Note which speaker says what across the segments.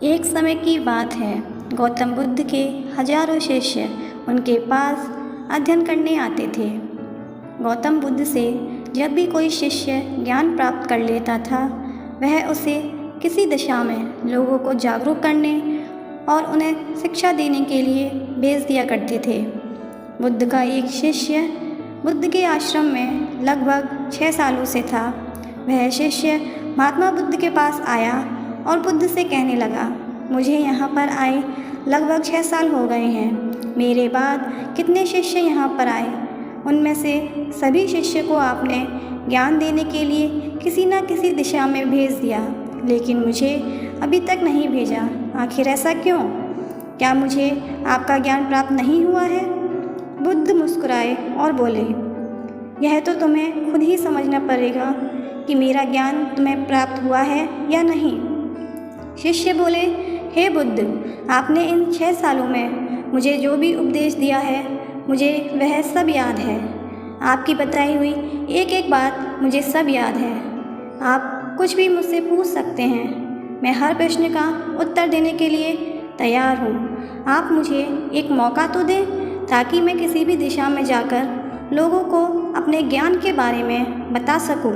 Speaker 1: एक समय की बात है। गौतम बुद्ध के हजारों शिष्य उनके पास अध्ययन करने आते थे। गौतम बुद्ध से जब भी कोई शिष्य ज्ञान प्राप्त कर लेता था, वह उसे किसी दिशा में लोगों को जागरूक करने और उन्हें शिक्षा देने के लिए भेज दिया करते थे। बुद्ध का एक शिष्य बुद्ध के आश्रम में लगभग 6 सालों से था। वह शिष्य महात्मा बुद्ध के पास आया और बुद्ध से कहने लगा, मुझे यहाँ पर आए लगभग 6 साल हो गए हैं। मेरे बाद कितने शिष्य यहाँ पर आए, उनमें से सभी शिष्य को आपने ज्ञान देने के लिए किसी न किसी दिशा में भेज दिया, लेकिन मुझे अभी तक नहीं भेजा। आखिर ऐसा क्यों? क्या मुझे आपका ज्ञान प्राप्त नहीं हुआ है? बुद्ध मुस्कुराए और बोले, यह तो तुम्हें खुद ही समझना पड़ेगा कि मेरा ज्ञान तुम्हें प्राप्त हुआ है या नहीं। शिष्य बोले, हे बुद्ध, आपने इन 6 सालों में मुझे जो भी उपदेश दिया है, मुझे वह सब याद है। आपकी बताई हुई एक एक बात मुझे सब याद है। आप कुछ भी मुझसे पूछ सकते हैं, मैं हर प्रश्न का उत्तर देने के लिए तैयार हूँ। आप मुझे एक मौका तो दें ताकि मैं किसी भी दिशा में जाकर लोगों को अपने ज्ञान के बारे में बता सकूँ।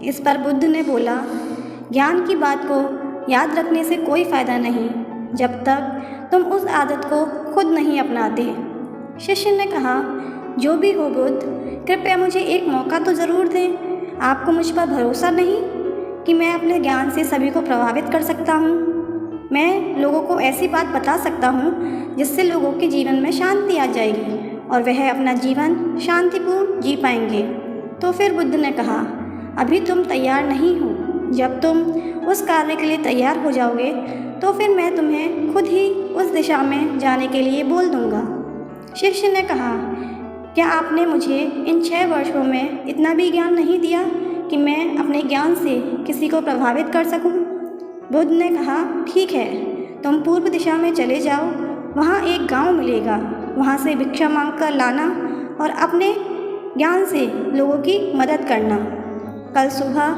Speaker 1: इस पर बुद्ध ने बोला, ज्ञान की बात को याद रखने से कोई फ़ायदा नहीं जब तक तुम उस आदत को खुद नहीं अपनाते। शिष्य ने कहा, जो भी हो बुद्ध, कृपया मुझे एक मौका तो ज़रूर दें। आपको मुझ पर भरोसा नहीं कि मैं अपने ज्ञान से सभी को प्रभावित कर सकता हूँ? मैं लोगों को ऐसी बात बता सकता हूँ जिससे लोगों के जीवन में शांति आ जाएगी और वह अपना जीवन शांतिपूर्ण जी पाएंगे। तो फिर बुद्ध ने कहा, अभी तुम तैयार नहीं हो। जब तुम उस कार्य के लिए तैयार हो जाओगे तो फिर मैं तुम्हें खुद ही उस दिशा में जाने के लिए बोल दूँगा। शिष्य ने कहा, क्या आपने मुझे इन 6 वर्षों में इतना भी ज्ञान नहीं दिया कि मैं अपने ज्ञान से किसी को प्रभावित कर सकूं? बुद्ध ने कहा, ठीक है, तुम पूर्व दिशा में चले जाओ। वहाँ एक गांव मिलेगा, वहाँ से भिक्षा मांग कर लाना और अपने ज्ञान से लोगों की मदद करना। कल सुबह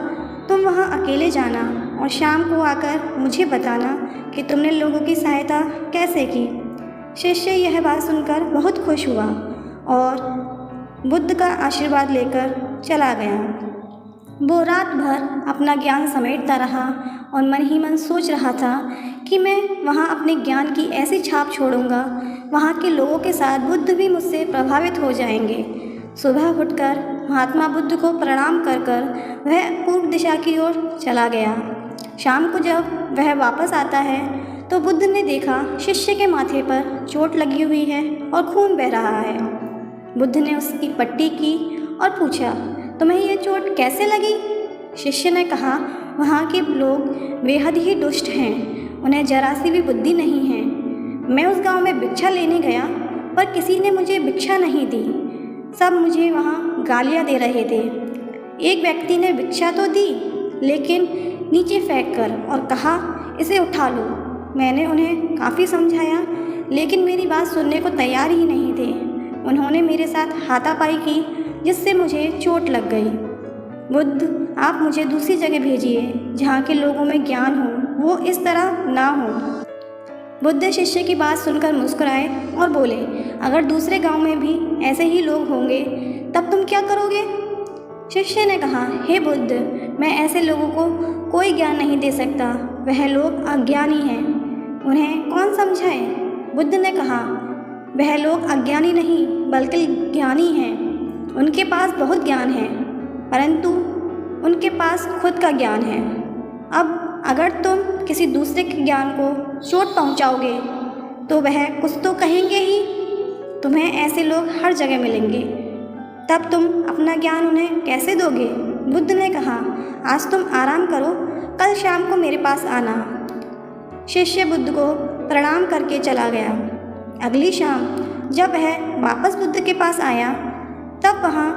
Speaker 1: तुम वहाँ अकेले जाना और शाम को आकर मुझे बताना कि तुमने लोगों की सहायता कैसे की। शिष्य यह बात सुनकर बहुत खुश हुआ और बुद्ध का आशीर्वाद लेकर चला गया। वो रात भर अपना ज्ञान समेटता रहा और मन ही मन सोच रहा था कि मैं वहाँ अपने ज्ञान की ऐसी छाप छोड़ूंगा, वहाँ के लोगों के साथ बुद्ध भी मुझसे प्रभावित हो जाएंगे। सुबह उठकर महात्मा बुद्ध को प्रणाम कर वह पूर्व दिशा की ओर चला गया। शाम को जब वह वापस आता है तो बुद्ध ने देखा शिष्य के माथे पर चोट लगी हुई है और खून बह रहा है। बुद्ध ने उसकी पट्टी की और पूछा, तुम्हें यह चोट कैसे लगी? शिष्य ने कहा, वहाँ के लोग बेहद ही दुष्ट हैं, उन्हें जरा सी भी बुद्धि नहीं है। मैं उस गांव में भिक्षा लेने गया पर किसी ने मुझे भिक्षा नहीं दी, सब मुझे वहाँ गालियाँ दे रहे थे। एक व्यक्ति ने भिक्षा तो दी लेकिन नीचे फेंक कर और कहा, इसे उठा लो। मैंने उन्हें काफ़ी समझाया लेकिन मेरी बात सुनने को तैयार ही नहीं थे। उन्होंने मेरे साथ हाथापाई की जिससे मुझे चोट लग गई। बुद्ध, आप मुझे दूसरी जगह भेजिए जहाँ के लोगों में ज्ञान हो, वो इस तरह ना हो। बुद्ध शिष्य की बात सुनकर मुस्कुराए और बोले, अगर दूसरे गांव में भी ऐसे ही लोग होंगे तब तुम क्या करोगे? शिष्य ने कहा, हे बुद्ध, मैं ऐसे लोगों को कोई ज्ञान नहीं दे सकता, वह लोग अज्ञानी हैं, उन्हें कौन समझाए? बुद्ध ने कहा, वह लोग अज्ञानी नहीं बल्कि ज्ञानी हैं। उनके पास बहुत ज्ञान है परंतु उनके पास खुद का ज्ञान है। अब अगर तुम किसी दूसरे के ज्ञान को चोट पहुंचाओगे तो वह कुछ तो कहेंगे ही। तुम्हें ऐसे लोग हर जगह मिलेंगे, तब तुम अपना ज्ञान उन्हें कैसे दोगे? बुद्ध ने कहा, आज तुम आराम करो, कल शाम को मेरे पास आना। शिष्य बुद्ध को प्रणाम करके चला गया। अगली शाम जब वह वापस बुद्ध के पास आया तब वहाँ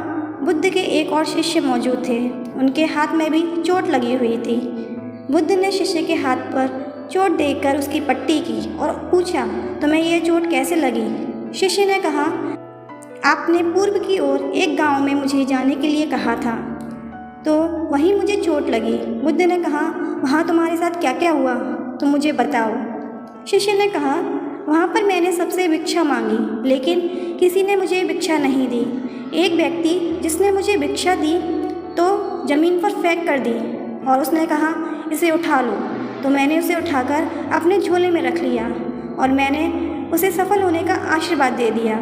Speaker 1: बुद्ध के एक और शिष्य मौजूद थे। उनके हाथ में भी चोट लगी हुई थी। बुद्ध ने शिष्य के हाथ पर चोट देखकर उसकी पट्टी की और पूछा, तुम्हें यह चोट कैसे लगी? शिष्य ने कहा, आपने पूर्व की ओर एक गांव में मुझे जाने के लिए कहा था तो वहीं मुझे चोट लगी। बुद्ध ने कहा, वहाँ तुम्हारे साथ क्या क्या हुआ? तो मुझे बताओ। शिष्य ने कहा, वहाँ पर मैंने सबसे भिक्षा मांगी, लेकिन किसी ने मुझे भिक्षा नहीं दी। एक व्यक्ति जिसने मुझे भिक्षा दी तो ज़मीन पर फेंक कर दी और उसने कहा, इसे उठा लो। तो मैंने उसे उठाकर अपने झोले में रख लिया और मैंने उसे सफल होने का आशीर्वाद दे दिया।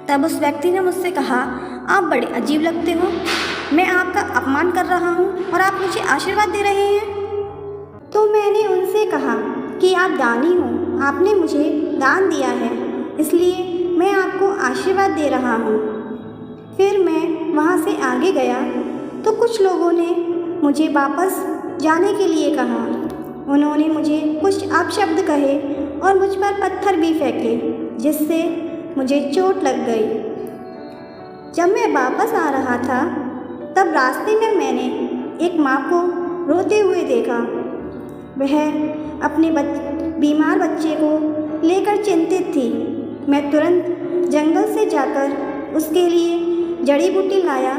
Speaker 1: तब उस व्यक्ति ने मुझसे कहा, आप बड़े अजीब लगते हो, मैं आपका अपमान कर रहा हूँ और आप मुझे आशीर्वाद दे रहे हैं। तो मैंने उनसे कहा कि आप दानी हो, आपने मुझे दान दिया है, इसलिए मैं आपको आशीर्वाद दे रहा हूँ। फिर मैं वहाँ से आगे गया तो कुछ लोगों ने मुझे वापस जाने के लिए कहा। उन्होंने मुझे कुछ अपशब्द कहे और मुझ पर पत्थर भी फेंके, जिससे मुझे चोट लग गई। जब मैं वापस आ रहा था तब रास्ते में मैंने एक माँ को रोते हुए देखा। वह अपने बीमार बच्चे को लेकर चिंतित थी। मैं तुरंत जंगल से जाकर उसके लिए जड़ी बूटी लाया,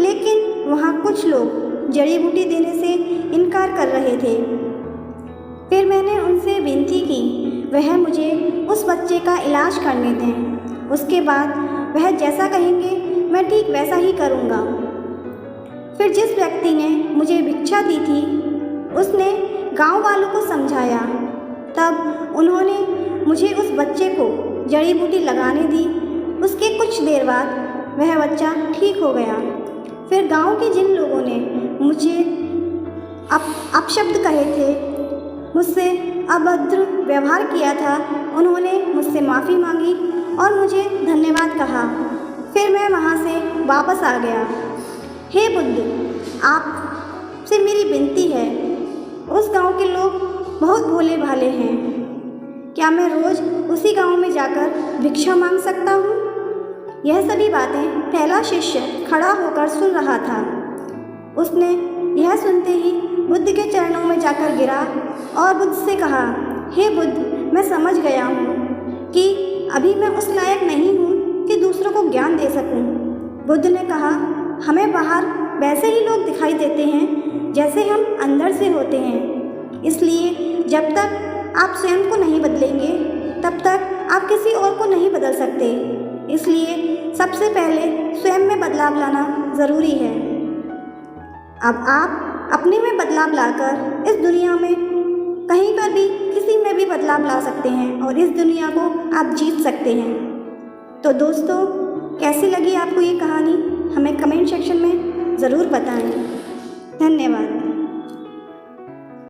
Speaker 1: लेकिन वहाँ कुछ लोग जड़ी बूटी देने से इनकार कर रहे थे। फिर मैंने उनसे विनती की वह मुझे उस बच्चे का इलाज करने दें। उसके बाद वह जैसा कहेंगे मैं ठीक वैसा ही करूँगा। फिर जिस व्यक्ति ने मुझे भिक्षा दी थी उसने गांव वालों को समझाया। तब उन्होंने मुझे उस बच्चे को जड़ी बूटी लगाने दी। उसके कुछ देर बाद वह बच्चा ठीक हो गया। फिर गांव के जिन लोगों ने मुझे अपशब्द कहे थे, मुझसे अभद्र व्यवहार किया था, उन्होंने मुझसे माफ़ी मांगी और मुझे धन्यवाद कहा। फिर मैं वहाँ से वापस आ गया। हे बुद्ध, आपसे मेरी विनती है, उस गांव के लोग बहुत भोले भाले हैं, क्या मैं रोज़ उसी गांव में जाकर भिक्षा मांग सकता हूँ? यह सभी बातें पहला शिष्य खड़ा होकर सुन रहा था। उसने यह सुनते ही बुद्ध के चरणों में जाकर गिरा और बुद्ध से कहा, हे बुद्ध, मैं समझ गया हूँ कि अभी मैं उस लायक नहीं हूँ कि दूसरों को ज्ञान दे सकूँ। बुद्ध ने कहा, हमें बाहर वैसे ही लोग दिखाई देते हैं जैसे हम अंदर से होते हैं, इसलिए जब तक आप स्वयं को नहीं बदलेंगे तब तक आप किसी और को नहीं बदल सकते। इसलिए सबसे पहले स्वयं में बदलाव लाना ज़रूरी है। अब आप अपने में बदलाव लाकर इस दुनिया में कहीं पर भी किसी में भी बदलाव ला सकते हैं और इस दुनिया को आप जीत सकते हैं। तो दोस्तों, कैसी लगी आपको ये कहानी? हमें कमेंट सेक्शन में ज़रूर बताएं। धन्यवाद।